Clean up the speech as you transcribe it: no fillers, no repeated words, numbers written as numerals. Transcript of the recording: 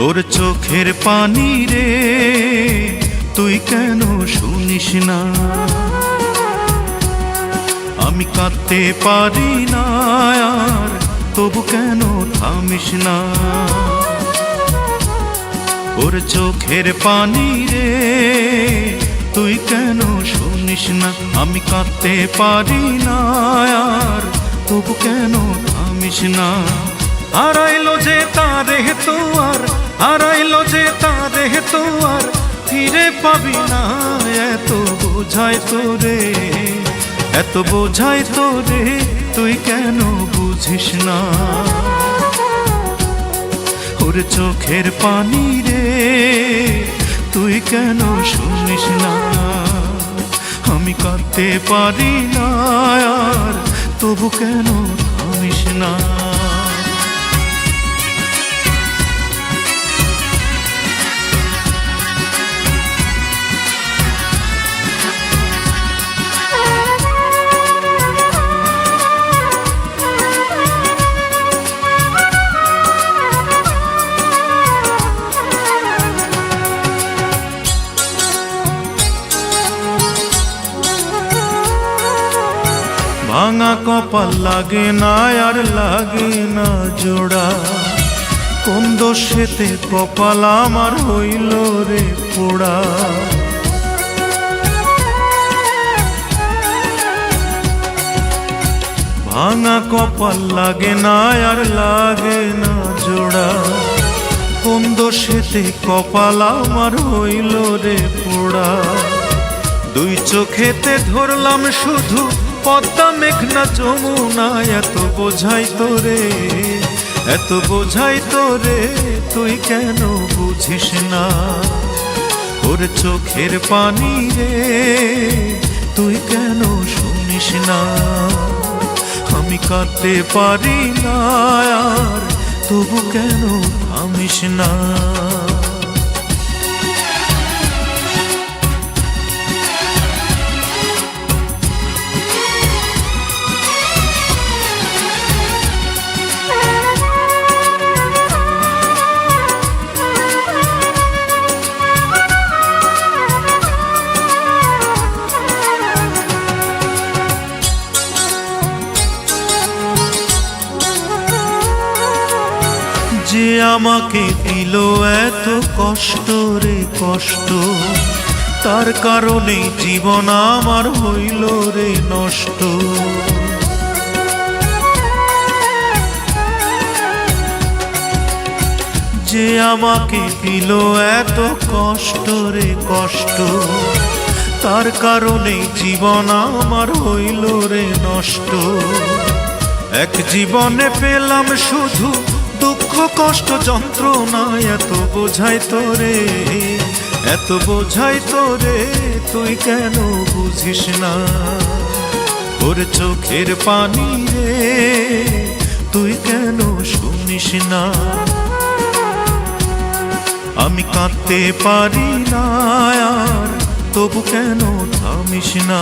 ওর চোখের পানি রে তুই কেন শুনিস না? আমি কাঁদতে পারি না আর তবু কেন থামিস না? ওর চোখের পানি রে তুই কেন শুনিস না? আমি কাঁদতে পারি না আর তবু কেন থামিস না? হারাইলো যে তারে তো আর, হারাইলো যে তারে তো আর ফিরে পাবি না। এত বোঝাই তোরে, এত বোঝাই তোরে, তুই কেন বুঝিস না? ওর চোখের পানি রে তুই কেন শুনিস না? আমি কাঁদতে পারি না আর তবু কেন থামিস না? ভাঙা কপাল লাগে না আর লাগে না জোড়া, কোন দোষেতে কপাল আমার হইল রে পোড়া। ভাঙা কপাল লাগে না আর লাগে না জোড়া, কোন দোষেতে কপাল আমার হইল রে পোড়া। দুই চোখেতে ধরলাম শুধু পদ্মা মেঘনা যমুনা, এত বোঝাই তোরে, এত বোঝাই তোরে, তুই কেন বুঝিস না? ওর চোখের পানি রে তুই কেন শুনিস না? আমি কাঁদতে পারি না আর তবু কেন থামিস না? যে আমাকে দিল এত কষ্ট রে কষ্ট, তার কারণে জীবন আমার হইল রে নষ্ট। যে আমাকে দিল এত কষ্ট রে কষ্ট, তার কারণে জীবন আমার হইল রে নষ্ট। এক জীবনে পেলাম শুধু দুঃখ কষ্ট যন্ত্রণা, এত বোঝাই তোরে, এত বোঝাই তোরে, তুই কেন বুঝিস না? ওর চোখের পানি রে তুই কেন শুনিস না? আমি কাঁদতে পারি না আর তবু কেন থামিস না?